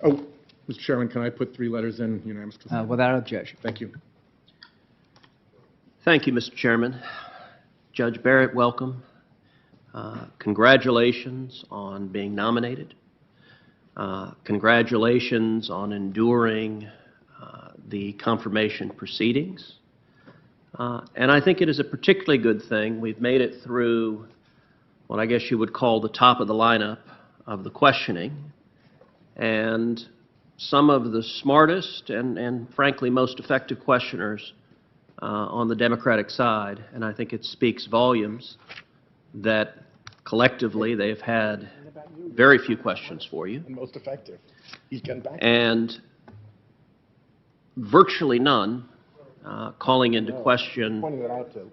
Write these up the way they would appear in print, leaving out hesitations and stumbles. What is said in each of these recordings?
Oh, Mr. Chairman, can I put 3 letters in unanimous consent? Without objection. Thank you. Thank you, Mr. Chairman. Judge Barrett, welcome. Congratulations on being nominated. Congratulations on enduring the confirmation proceedings. And I think it is a particularly good thing. We've made it through what I guess you would call the top of the lineup of the questioning. And some of the smartest and frankly most effective questioners on the Democratic side, and I think it speaks volumes that collectively they've had very few questions for you. And most effective. He's getting back. And virtually none calling into question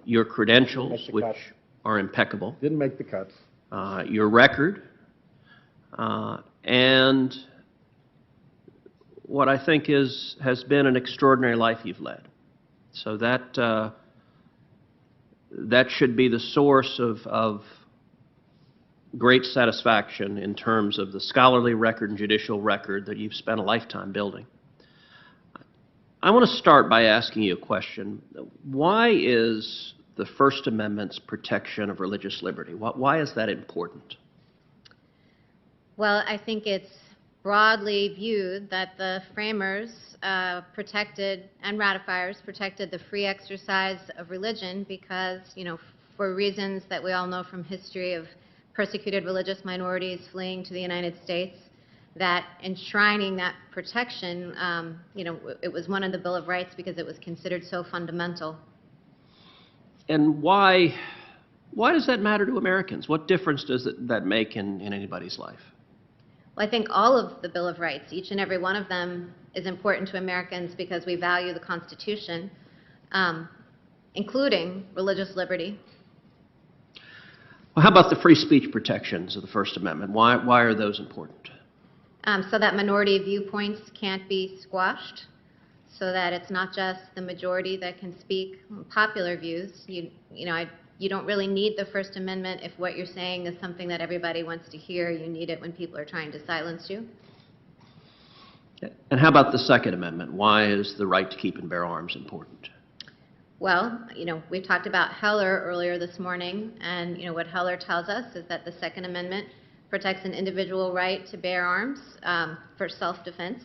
your credentials, which are impeccable, Didn't make the cuts. your record, and what I think has been an extraordinary life you've led. So that should be the source of great satisfaction in terms of the scholarly record and judicial record that you've spent a lifetime building. I want to start by asking you a question. Why is the First Amendment's protection of religious liberty, why is that important? Well, I think it's broadly viewed that the framers protected and ratifiers protected the free exercise of religion because, for reasons that we all know from history of persecuted religious minorities fleeing to the United States, that enshrining that protection, it was one of the Bill of Rights because it was considered so fundamental. And why does that matter to Americans? What difference does that make in anybody's life? Well, I think all of the Bill of Rights, each and every one of them, is important to Americans because we value the Constitution, including religious liberty. Well, how about the free speech protections of the First Amendment? Why are those important? So that minority viewpoints can't be squashed, so that it's not just the majority that can speak popular views. You don't really need the First Amendment if what you're saying is something that everybody wants to hear. You need it when people are trying to silence you. And how about the Second Amendment? Why is the right to keep and bear arms important? Well, we talked about Heller earlier this morning, and what Heller tells us is that the Second Amendment protects an individual right to bear arms for self-defense.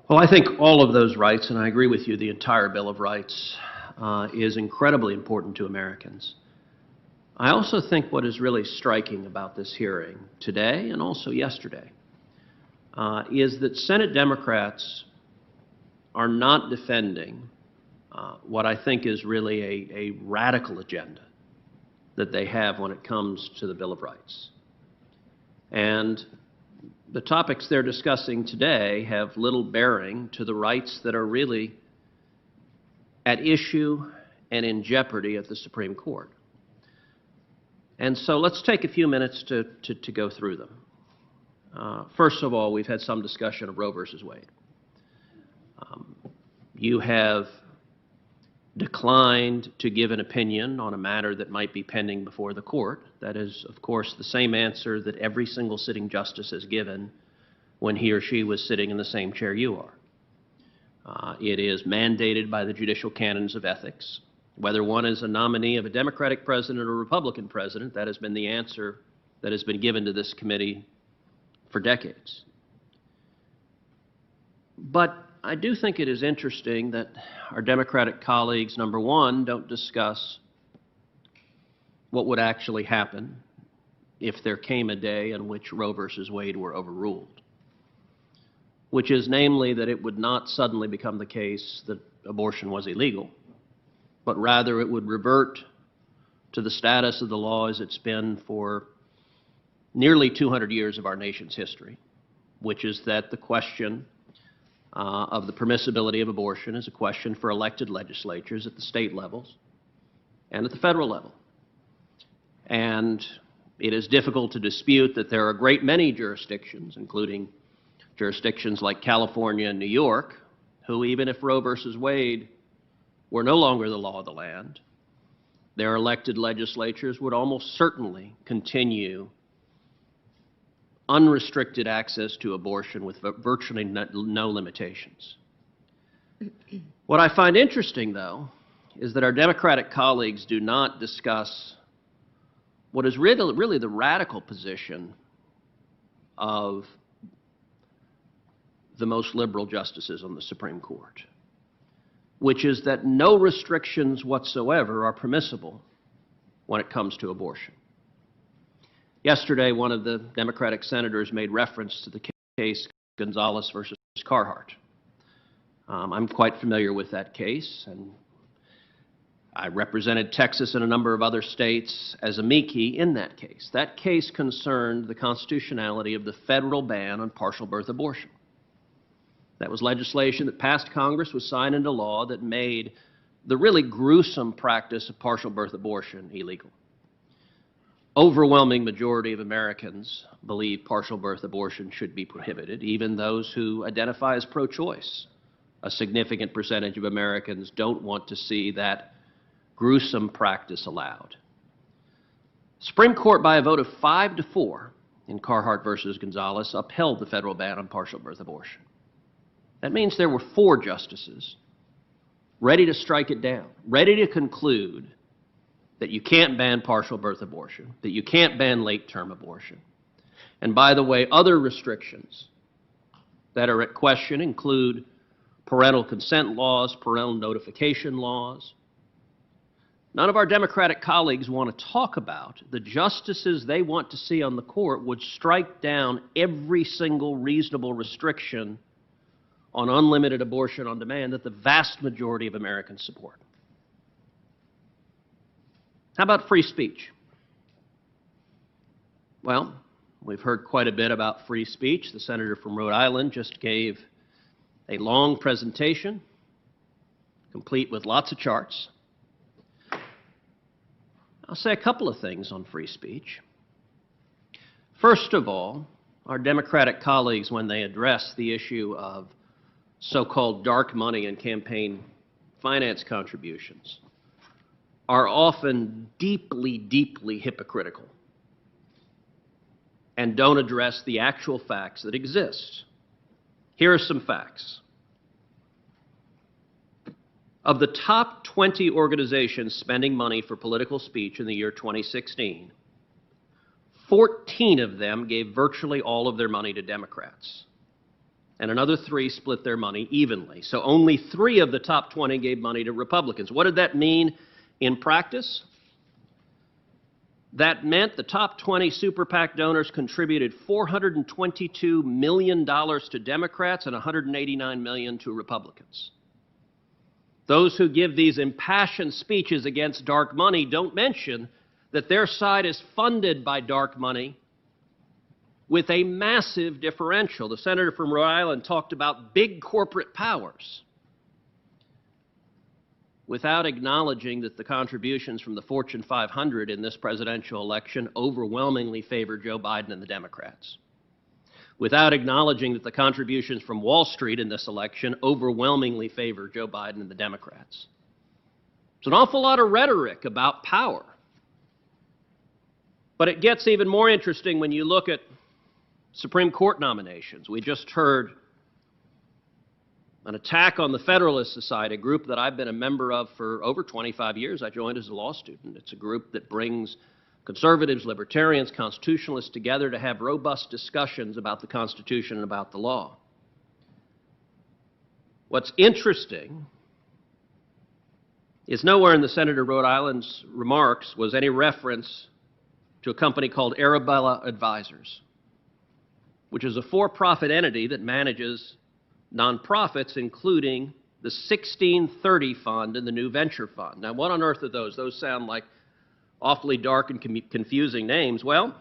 Well, I think all of those rights, and I agree with you, the entire Bill of Rights is incredibly important to Americans. I also think what is really striking about this hearing today and also yesterday is that Senate Democrats are not defending what I think is really a radical agenda that they have when it comes to the Bill of Rights. And the topics they're discussing today have little bearing to the rights that are really at issue and in jeopardy at the Supreme Court. And so let's take a few minutes to go through them. First of all, we've had some discussion of Roe versus Wade. You have declined to give an opinion on a matter that might be pending before the court. That is, of course, the same answer that every single sitting justice has given when he or she was sitting in the same chair you are. It is mandated by the judicial canons of ethics. Whether one is a nominee of a Democratic president or a Republican president, that has been the answer that has been given to this committee for decades. But I do think it is interesting that our Democratic colleagues, number one, don't discuss what would actually happen if there came a day in which Roe versus Wade were overruled, which is namely that it would not suddenly become the case that abortion was illegal, but rather it would revert to the status of the law as it's been for nearly 200 years of our nation's history, which is that the question of the permissibility of abortion is a question for elected legislatures at the state levels and at the federal level. And it is difficult to dispute that there are a great many jurisdictions, including jurisdictions like California and New York, who, even if Roe versus Wade were no longer the law of the land, their elected legislatures would almost certainly continue unrestricted access to abortion with virtually no limitations. What I find interesting, though, is that our Democratic colleagues do not discuss what is really the radical position of the most liberal justices on the Supreme Court, which is that no restrictions whatsoever are permissible when it comes to abortion. Yesterday, one of the Democratic senators made reference to the case Gonzalez versus Carhart. I'm quite familiar with that case, and I represented Texas and a number of other states as amici in that case. That case concerned the constitutionality of the federal ban on partial birth abortion. That was legislation that passed Congress, was signed into law, that made the really gruesome practice of partial birth abortion illegal. Overwhelming majority of Americans believe partial birth abortion should be prohibited, even those who identify as pro-choice. A significant percentage of Americans don't want to see that gruesome practice allowed. Supreme Court, by a vote of 5-4 in Carhart versus Gonzalez, upheld the federal ban on partial birth abortion. That means there were 4 justices ready to strike it down, ready to conclude that you can't ban partial birth abortion, that you can't ban late-term abortion. And by the way, other restrictions that are at question include parental consent laws, parental notification laws. None of our Democratic colleagues want to talk about the justices they want to see on the court would strike down every single reasonable restriction on unlimited abortion on demand that the vast majority of Americans support. How about free speech? Well, we've heard quite a bit about free speech. The senator from Rhode Island just gave a long presentation, complete with lots of charts. I'll say a couple of things on free speech. First of all, our Democratic colleagues, when they address the issue of so-called dark money and campaign finance contributions, are often deeply, deeply hypocritical and don't address the actual facts that exist. Here are some facts. Of the top 20 organizations spending money for political speech in the year 2016, 14 of them gave virtually all of their money to Democrats, and another 3 split their money evenly. So only 3 of the top 20 gave money to Republicans. What did that mean in practice? That meant the top 20 super PAC donors contributed $422 million to Democrats and $189 million to Republicans. Those who give these impassioned speeches against dark money don't mention that their side is funded by dark money with a massive differential. The senator from Rhode Island talked about big corporate powers without acknowledging that the contributions from the Fortune 500 in this presidential election overwhelmingly favor Joe Biden and the Democrats, without acknowledging that the contributions from Wall Street in this election overwhelmingly favor Joe Biden and the Democrats. It's an awful lot of rhetoric about power. But it gets even more interesting when you look at Supreme Court nominations. We just heard an attack on the Federalist Society, a group that I've been a member of for over 25 years. I joined as a law student. It's a group that brings conservatives, libertarians, constitutionalists together to have robust discussions about the Constitution and about the law. What's interesting is nowhere in the Senator Rhode Island's remarks was any reference to a company called Arabella Advisors, which is a for-profit entity that manages nonprofits, including the 1630 Fund and the New Venture Fund. Now, what on earth are those? Those sound like awfully dark and confusing names. Well,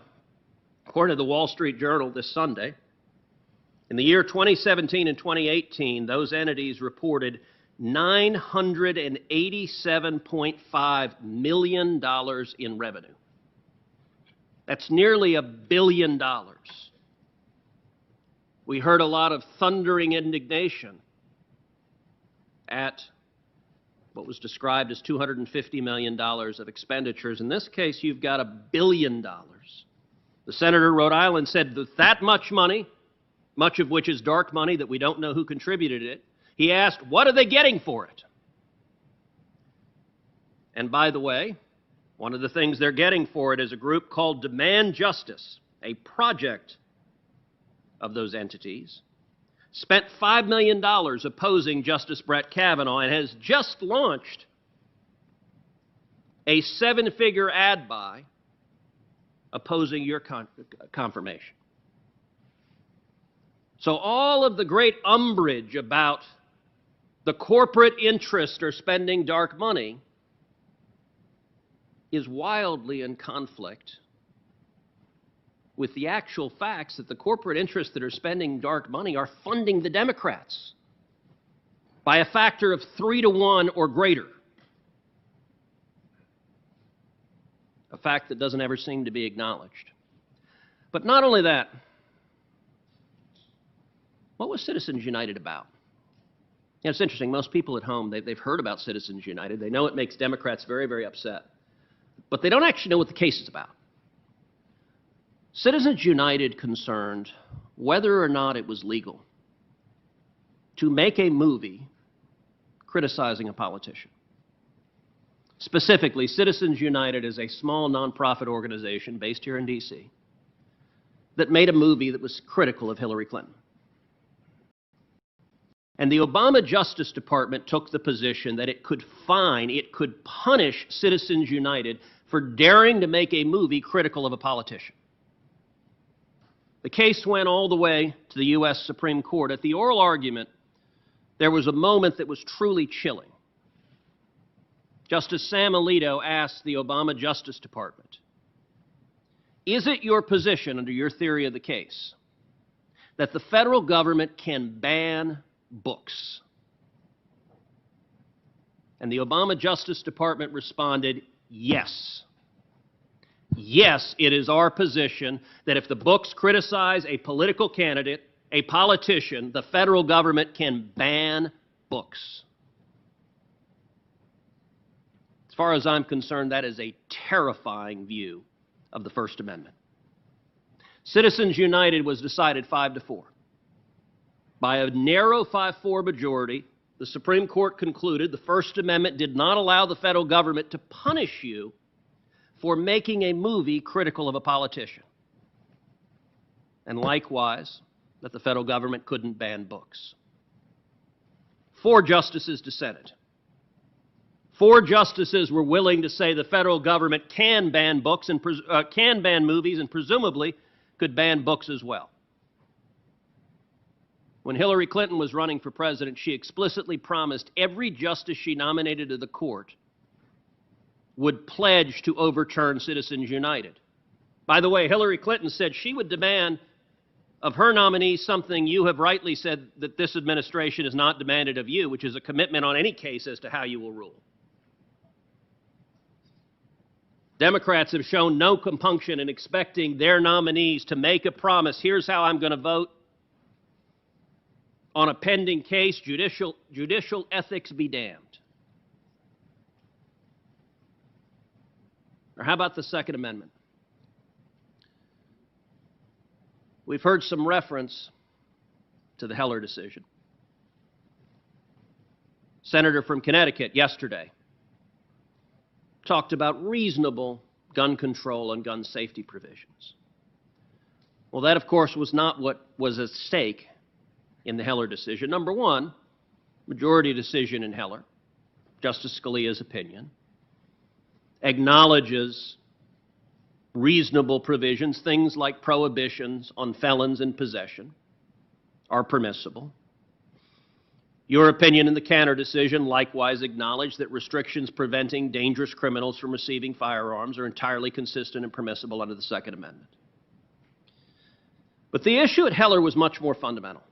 according to the Wall Street Journal this Sunday, in the year 2017 and 2018, those entities reported $987.5 million in revenue. That's nearly $1 billion. We heard a lot of thundering indignation at what was described as $250 million of expenditures. In this case, you've got $1 billion The senator of Rhode Island said that much money, much of which is dark money that we don't know who contributed it, he asked, what are they getting for it? And by the way, one of the things they're getting for it is a group called Demand Justice, a project of those entities, spent $5 million opposing Justice Brett Kavanaugh and has just launched a 7-figure ad buy opposing your confirmation. So all of the great umbrage about the corporate interest or spending dark money is wildly in conflict with the actual facts that the corporate interests that are spending dark money are funding the Democrats by a factor of 3 to 1 or greater. A fact that doesn't ever seem to be acknowledged. But not only that, what was Citizens United about? You know, it's interesting. Most people at home, they've heard about Citizens United. They know it makes Democrats very, very upset. But they don't actually know what the case is about. Citizens United concerned whether or not it was legal to make a movie criticizing a politician. Specifically, Citizens United is a small nonprofit organization based here in D.C. that made a movie that was critical of Hillary Clinton. And the Obama Justice Department took the position that it could punish Citizens United for daring to make a movie critical of a politician. The case went all the way to the U.S. Supreme Court. At the oral argument, there was a moment that was truly chilling. Justice Sam Alito asked the Obama Justice Department, is it your position, under your theory of the case, that the federal government can ban books? And the Obama Justice Department responded, yes. Yes, it is our position that if the books criticize a political candidate, a politician, the federal government can ban books. As far as I'm concerned, that is a terrifying view of the First Amendment. Citizens United was decided 5-4. By a narrow 5-4 majority, the Supreme Court concluded the First Amendment did not allow the federal government to punish you for making a movie critical of a politician. And likewise, that the federal government couldn't ban books. 4 justices dissented. 4 justices were willing to say the federal government can ban books and can ban movies and presumably could ban books as well. When Hillary Clinton was running for president, she explicitly promised every justice she nominated to the court would pledge to overturn Citizens United. By the way, Hillary Clinton said she would demand of her nominees something you have rightly said that this administration has not demanded of you, which is a commitment on any case as to how you will rule. Democrats have shown no compunction in expecting their nominees to make a promise. Here's how I'm going to vote on a pending case. Judicial ethics be damned. Or how about the Second Amendment? We've heard some reference to the Heller decision. Senator from Connecticut yesterday talked about reasonable gun control and gun safety provisions. Well, that, of course, was not what was at stake in the Heller decision. Number one, majority decision in Heller, Justice Scalia's opinion, acknowledges reasonable provisions, things like prohibitions on felons in possession are permissible. Your opinion in the Cantor decision likewise acknowledged that restrictions preventing dangerous criminals from receiving firearms are entirely consistent and permissible under the Second Amendment. But the issue at Heller was much more fundamental.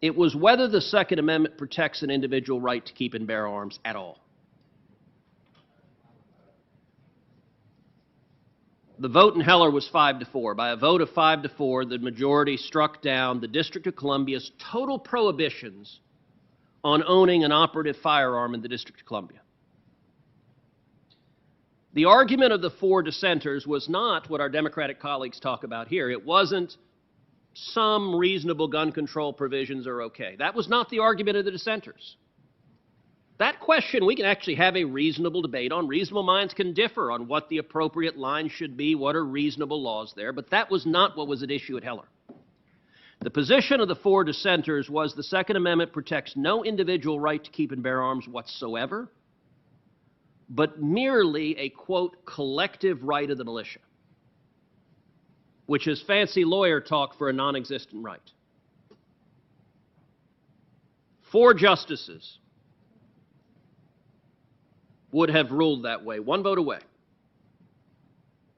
It was whether the Second Amendment protects an individual right to keep and bear arms at all. The vote in Heller was 5-4. By a vote of 5-4, the majority struck down the District of Columbia's total prohibitions on owning an operative firearm in the District of Columbia. The argument of the four dissenters was not what our Democratic colleagues talk about here. It wasn't some reasonable gun control provisions are okay. That was not the argument of the dissenters. That question we can actually have a reasonable debate on. Reasonable minds can differ on what the appropriate line should be, what are reasonable laws there, but that was not what was at issue at Heller. The position of the four dissenters was the Second Amendment protects no individual right to keep and bear arms whatsoever, but merely a, quote, collective right of the militia, which is fancy lawyer talk for a non-existent right. Four justices would have ruled that way, one vote away.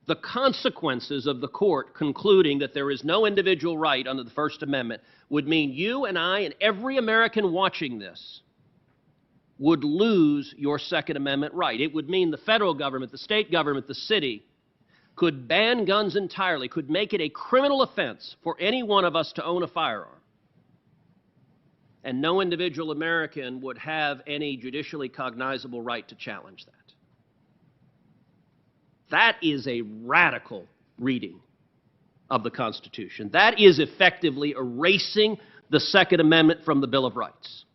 The consequences of the court concluding that there is no individual right under the First Amendment would mean you and I and every American watching this would lose your Second Amendment right. It would mean the federal government, the state government, the city could ban guns entirely, could make it a criminal offense for any one of us to own a firearm. And no individual American would have any judicially cognizable right to challenge that. That is a radical reading of the Constitution. That is effectively erasing the Second Amendment from the Bill of Rights.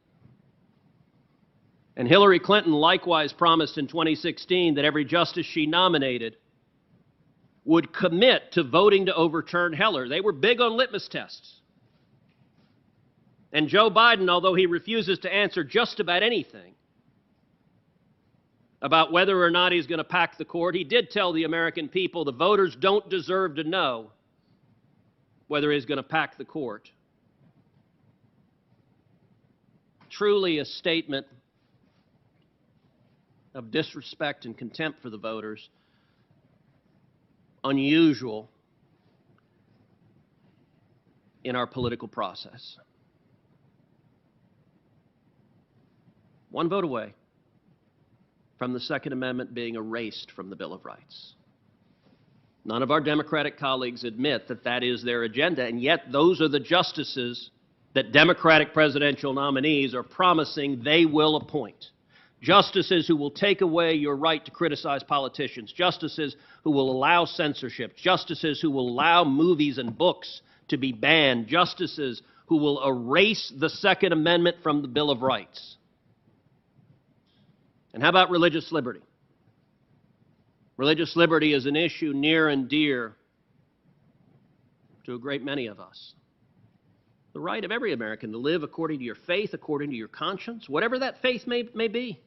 And Hillary Clinton likewise promised in 2016 that every justice she nominated would commit to voting to overturn Heller. They were big on litmus tests. And Joe Biden, although he refuses to answer just about anything about whether or not he's going to pack the court, he did tell the American people the voters don't deserve to know whether he's going to pack the court. Truly a statement of disrespect and contempt for the voters, unusual in our political process. One vote away from the Second Amendment being erased from the Bill of Rights. None of our Democratic colleagues admit that that is their agenda, and yet those are the justices that Democratic presidential nominees are promising they will appoint. Justices who will take away your right to criticize politicians, justices who will allow censorship, justices who will allow movies and books to be banned, justices who will erase the Second Amendment from the Bill of Rights. And how about religious liberty? Religious liberty is an issue near and dear to a great many of us. The right of every American to live according to your faith, according to your conscience, whatever that faith may be.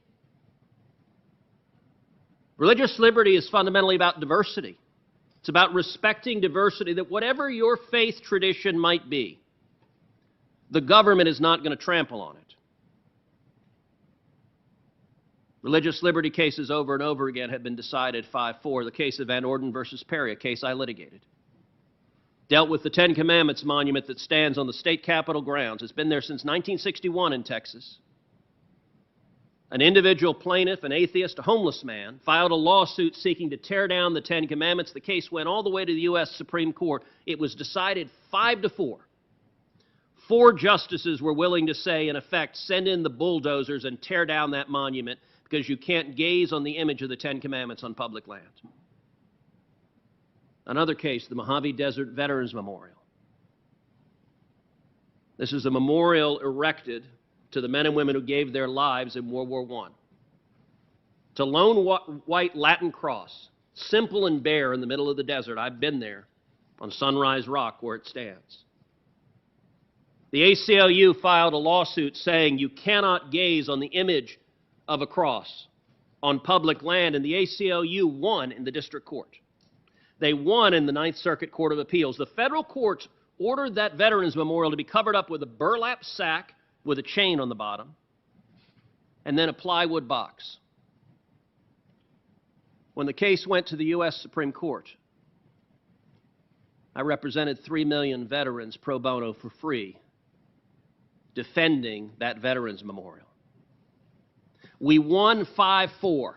Religious liberty is fundamentally about diversity. It's about respecting diversity, that whatever your faith tradition might be, the government is not going to trample on it. Religious liberty cases over and over again have been decided 5-4. The case of Van Orden versus Perry, a case I litigated, dealt with the Ten Commandments monument that stands on the state capitol grounds. It's been there since 1961 in Texas. An individual plaintiff, an atheist, a homeless man, filed a lawsuit seeking to tear down the Ten Commandments. The case went all the way to the U.S. Supreme Court. It was decided 5-4. 4 justices were willing to say, in effect, send in the bulldozers and tear down that monument because you can't gaze on the image of the Ten Commandments on public land. Another case, the Mojave Desert Veterans Memorial. This is a memorial erected to the men and women who gave their lives in World War I. It's a lone white Latin cross, simple and bare in the middle of the desert. I've been there on Sunrise Rock where it stands. The ACLU filed a lawsuit saying you cannot gaze on the image of a cross on public land, and the ACLU won in the district court. They won in the Ninth Circuit Court of Appeals. The federal courts ordered that Veterans Memorial to be covered up with a burlap sack with a chain on the bottom, and then a plywood box. When the case went to the U.S. Supreme Court, I represented 3 million veterans pro bono for free, defending that Veterans Memorial. We won 5-4.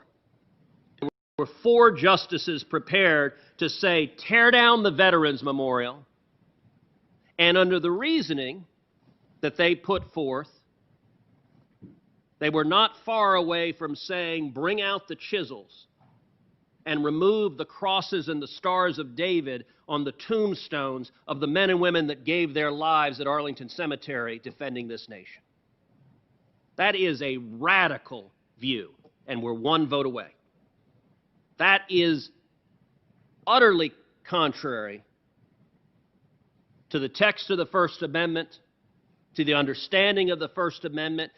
There were 4 justices prepared to say, tear down the Veterans Memorial, and under the reasoning that they put forth, they were not far away from saying, bring out the chisels and remove the crosses and the stars of David on the tombstones of the men and women that gave their lives at Arlington Cemetery defending this nation. That is a radical view, and we're one vote away. That is utterly contrary to the text of the First Amendment, to the understanding of the First Amendment.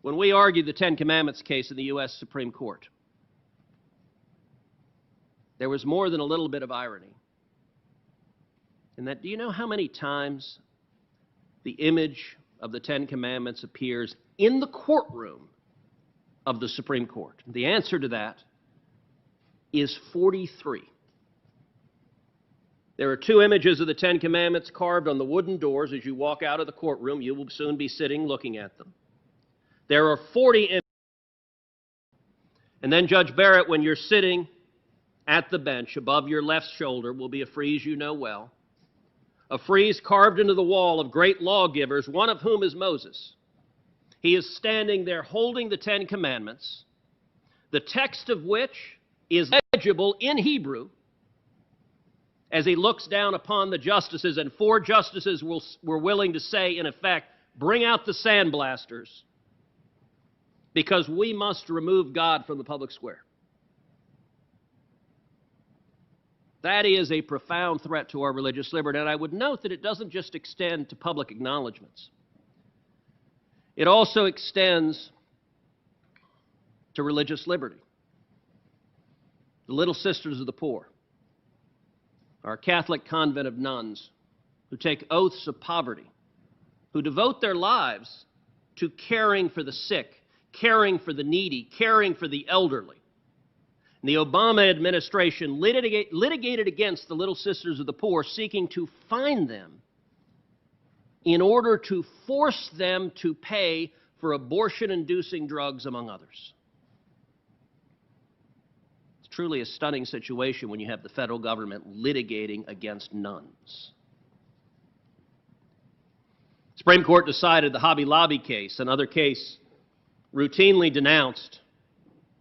When we argued the Ten Commandments case in the U.S. Supreme Court, there was more than a little bit of irony. And that, do you know how many times the image of the Ten Commandments appears in the courtroom of the Supreme Court? The answer to that is 43. There are 2 images of the Ten Commandments carved on the wooden doors as you walk out of the courtroom. You will soon be sitting looking at them. There are 40 images. And then, Judge Barrett, when you're sitting at the bench, above your left shoulder will be a frieze you know well, a frieze carved into the wall of great lawgivers, one of whom is Moses. He is standing there holding the Ten Commandments, the text of which is legible in Hebrew, as he looks down upon the justices, and 4 justices were willing to say, in effect, bring out the sandblasters, because we must remove God from the public square. That is a profound threat to our religious liberty, and I would note that it doesn't just extend to public acknowledgments. It also extends to religious liberty. The Little Sisters of the Poor, our Catholic convent of nuns who take oaths of poverty, who devote their lives to caring for the sick, caring for the needy, caring for the elderly. And the Obama administration litigated against the Little Sisters of the Poor, seeking to fine them in order to force them to pay for abortion-inducing drugs, among others. It's truly a stunning situation when you have the federal government litigating against nuns. The Supreme Court decided the Hobby Lobby case, another case routinely denounced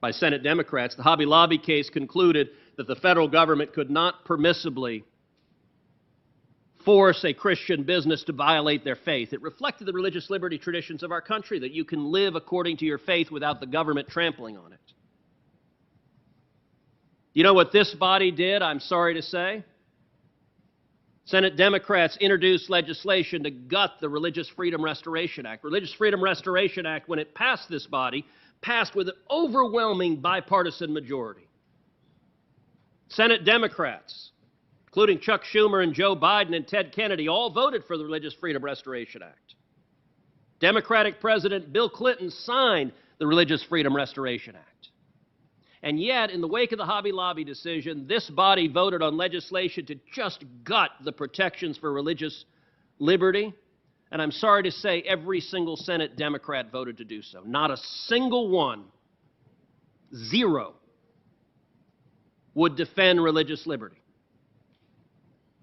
by Senate Democrats. The Hobby Lobby case concluded that the federal government could not permissibly force a Christian business to violate their faith. It reflected the religious liberty traditions of our country, that you can live according to your faith without the government trampling on it. You know what this body did, I'm sorry to say? Senate Democrats introduced legislation to gut the Religious Freedom Restoration Act. Religious Freedom Restoration Act, when it passed this body, passed with an overwhelming bipartisan majority. Senate Democrats, including Chuck Schumer and Joe Biden and Ted Kennedy, all voted for the Religious Freedom Restoration Act. Democratic President Bill Clinton signed the Religious Freedom Restoration Act. And yet, in the wake of the Hobby Lobby decision, this body voted on legislation to just gut the protections for religious liberty. And I'm sorry to say, every single Senate Democrat voted to do so. Not a single one, 0, would defend religious liberty.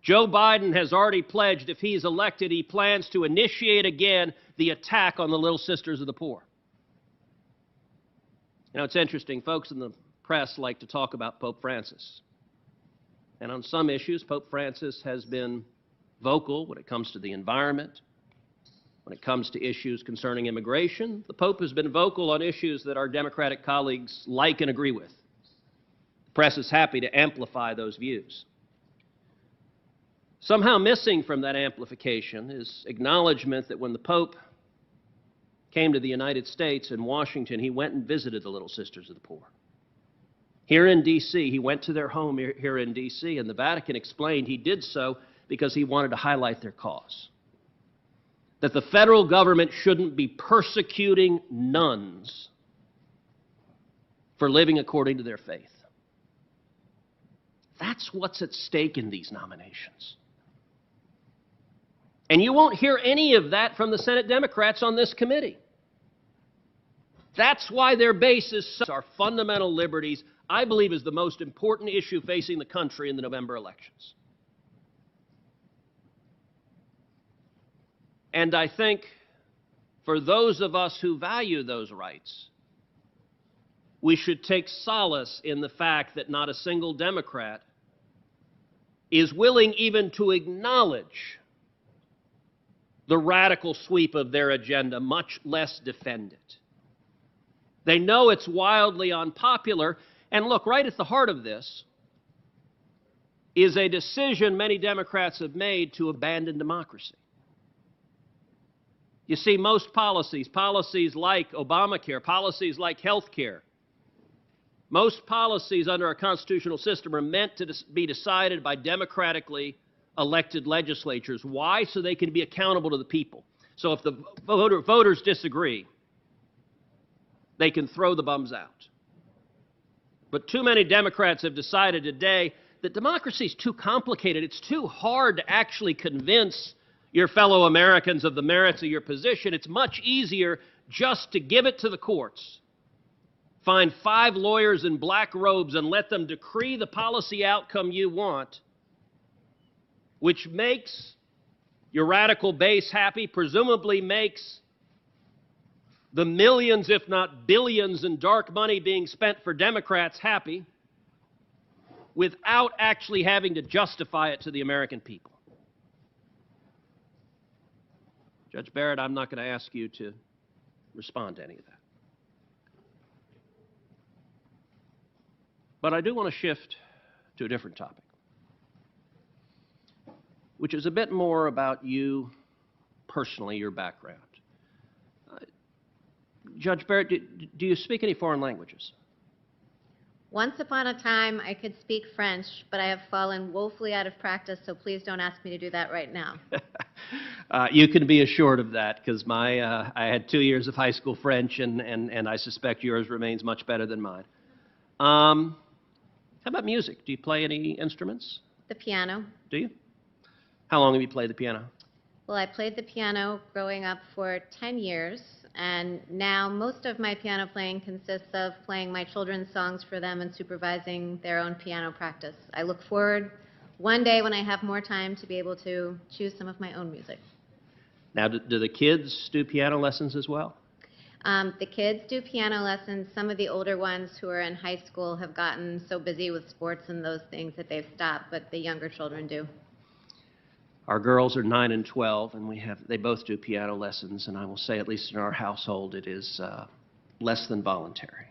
Joe Biden has already pledged, if he's elected, he plans to initiate again the attack on the Little Sisters of the Poor. You know, it's interesting, folks in the press like to talk about Pope Francis. And on some issues, Pope Francis has been vocal when it comes to the environment, when it comes to issues concerning immigration. The Pope has been vocal on issues that our Democratic colleagues like and agree with. The press is happy to amplify those views. Somehow missing from that amplification is acknowledgement that when the Pope came to the United States in Washington, he went and visited the Little Sisters of the Poor. Here in D.C., he went to their home here in D.C., and the Vatican explained he did so because he wanted to highlight their cause. That the federal government shouldn't be persecuting nuns for living according to their faith. That's what's at stake in these nominations. And you won't hear any of that from the Senate Democrats on this committee. That's why their base is our fundamental liberties, I believe, is the most important issue facing the country in the November elections. And I think for those of us who value those rights, we should take solace in the fact that not a single Democrat is willing even to acknowledge the radical sweep of their agenda, much less defend it. They know it's wildly unpopular, and look, right at the heart of this is a decision many Democrats have made to abandon democracy. You see, most policies like Obamacare, policies like health care, most policies under our constitutional system are meant to be decided by democratically elected legislatures. Why? So they can be accountable to the people. So if the voters disagree, they can throw the bums out. But too many Democrats have decided today that democracy is too complicated. It's too hard to actually convince your fellow Americans of the merits of your position. It's much easier just to give it to the courts. Find 5 lawyers in black robes and let them decree the policy outcome you want, which makes your radical base happy, presumably makes the millions, if not billions, in dark money being spent for Democrats happy, without actually having to justify it to the American people. Judge Barrett, I'm not going to ask you to respond to any of that. But I do want to shift to a different topic, which is a bit more about you personally, your background. Judge Barrett, do you speak any foreign languages? Once upon a time, I could speak French, but I have fallen woefully out of practice, so please don't ask me to do that right now. You can be assured of that, because I had 2 years of high school French, and I suspect yours remains much better than mine. How about music? Do you play any instruments? The piano. Do you? How long have you played the piano? Well, I played the piano growing up for 10 years, and now most of my piano playing consists of playing my children's songs for them and supervising their own piano practice. I look forward one day when I have more time to be able to choose some of my own music. Now, do the kids do piano lessons as well? The kids do piano lessons. Some of the older ones who are in high school have gotten so busy with sports and those things that they've stopped, but the younger children do. Our girls are 9 and 12, and they both do piano lessons, and I will say, at least in our household, it is less than voluntary.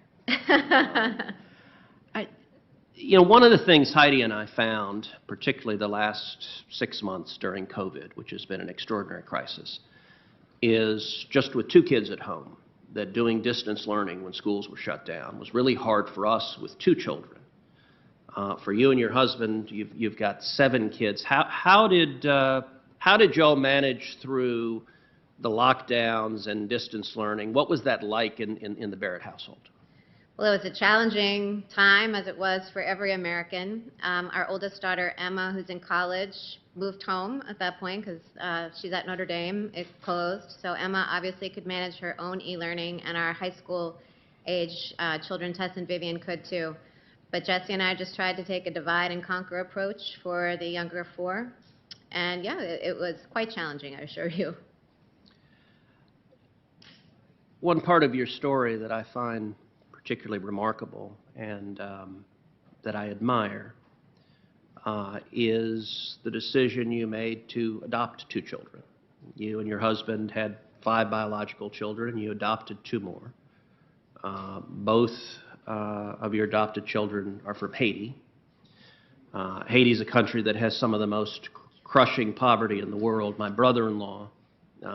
One of the things Heidi and I found, particularly the last 6 months during COVID, which has been an extraordinary crisis, is just with 2 kids at home, that doing distance learning when schools were shut down was really hard for us with 2 children. For you and your husband, you've got 7 kids. How did y'all manage through the lockdowns and distance learning? What was that like in the Barrett household? Well, it was a challenging time, as it was for every American. Our oldest daughter, Emma, who's in college, moved home at that point because she's at Notre Dame. It closed. So Emma obviously could manage her own e-learning, and our high school age children, Tess and Vivian, could too. But Jesse and I just tried to take a divide and conquer approach for the younger 4. And yeah, it was quite challenging, I assure you. One part of your story that I find particularly remarkable and that I admire is the decision you made to adopt 2 children. You and your husband had 5 biological children, and you adopted 2 more. Both of your adopted children are from Haiti. Haiti is a country that has some of the most crushing poverty in the world. My brother-in-law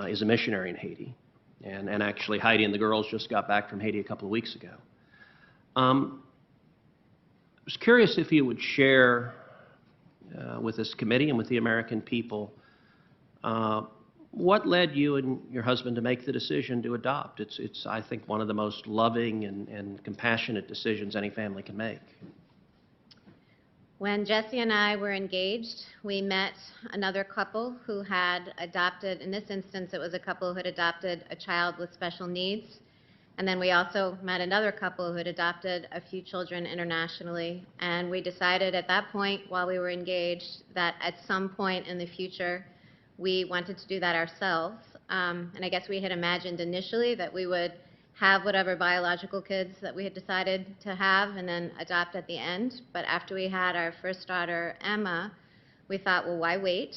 is a missionary in Haiti, and actually Heidi and the girls just got back from Haiti a couple of weeks ago. I was curious if you would share with this committee and with the American people what led you and your husband to make the decision to adopt. It's I think, one of the most loving and compassionate decisions any family can make. When Jesse and I were engaged, we met another couple who had adopted, in this instance it was a couple who had adopted a child with special needs. And then we also met another couple who had adopted a few children internationally. And we decided at that point, while we were engaged, that at some point in the future, we wanted to do that ourselves. And I guess we had imagined initially that we would have whatever biological kids that we had decided to have and then adopt at the end. But after we had our first daughter, Emma, we thought, well, why wait?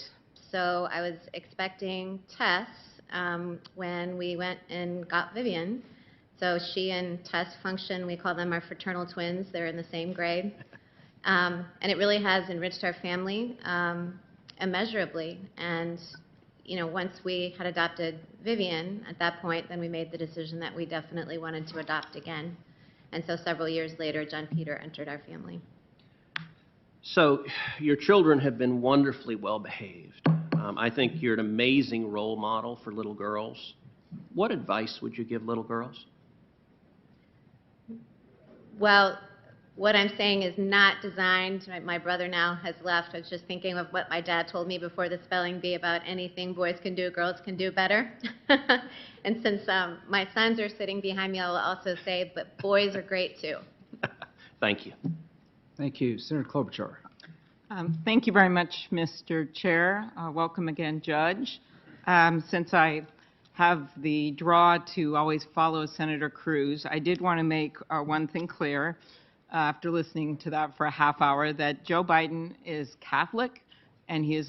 So I was expecting Tess when we went and got Vivian. So she and Tess function, we call them our fraternal twins. They're in the same grade. And it really has enriched our family immeasurably. And, you know, once we had adopted Vivian, at that point, then we made the decision that we definitely wanted to adopt again. And so several years later, John Peter entered our family. So your children have been wonderfully well behaved. I think you're an amazing role model for little girls. What advice would you give little girls? Well, what I'm saying is not designed, my brother now has left, I was just thinking of what my dad told me before the spelling bee about anything boys can do, girls can do better. And since my sons are sitting behind me, I'll also say, but boys are great too. Thank you. Thank you. Senator Klobuchar. Thank you very much, Mr. Chair. Welcome again, Judge. Since I have the draw to always follow Senator Cruz, I did want to make one thing clear after listening to that for a half hour, that Joe Biden is Catholic and he is